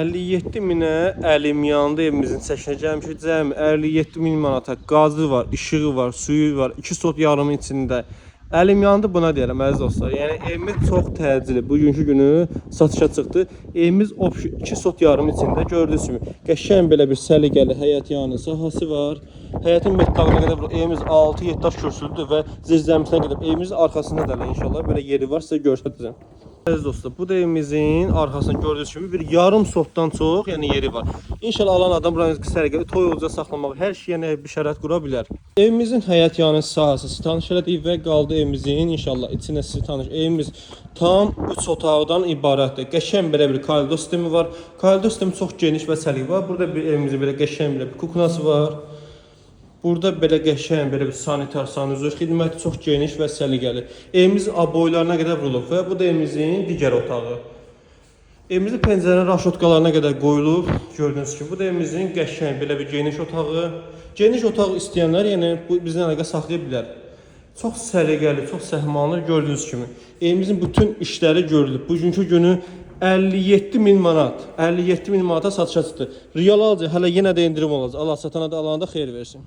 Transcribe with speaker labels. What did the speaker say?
Speaker 1: 57 minə əlim yanında evimizin çəkinə gəlmişik. Cəmi 57 min manata qazı var, işığı var, suyu var, 2 sot yarımın içində. Əlim yanında buna deyirəm əziz dostlar. Yəni evimiz çox təcili. Bugünkü günü satışa çıxdı. Evimiz 2 sot yarım içində gördüyünüz kimi qəşəng belə bir səliqəli həyət yanı sahəsi var. Həyətin metalına qədər evimiz 6-7 daş kürsülüdür və zirzəmisinə qədər evimizin arxasında da inşallah belə yeri var, sizə göstərəcəm. Əziz dostlar, bu da evimizin arxasını gördüyünüz kimi bir yarım sotdan çox, yəni yeri var. İnşallah alan adam buranı səliqəli toy olacaq saxlamaq, hər şeyə bir şərait qura bilər. Evimizin həyət yanı sahəsi tanış elədik və qaldı evimizin inşallah içində sizi tanış. Evimiz tam 3 otaqdan ibarətdir. Qəşəng belə bir koridor sistemi var. Koridor sistemi çox geniş və səliqəli var. Burada bir evimizin belə qəşəng belə bir kuknası var. Burada belə qəşəng belə bir sanitar sanuzur xidməti çox geniş və səliqəli. Evimizin aboylarına qədər vurulub və bu da evimizin digər otağı. Evimizin pəncərənin raşotkalarına qədər qoyulub. Gördüyünüz kimi bu da evimizin qəşəng belə bir geniş otağı. Geniş otaq istəyənlər yəni bu bizdən əlaqə saxlaya bilər. Çox səliqəli, çox səhmanlı gördüyünüz kimi. Evimizin bütün işləri görülüb. Bugünkü günü 57 min manat. 57 min manata satışa çıxdı. Real alacaq, hələ yenə də indirim olacaq. Allah satana da alana da xeyir versin.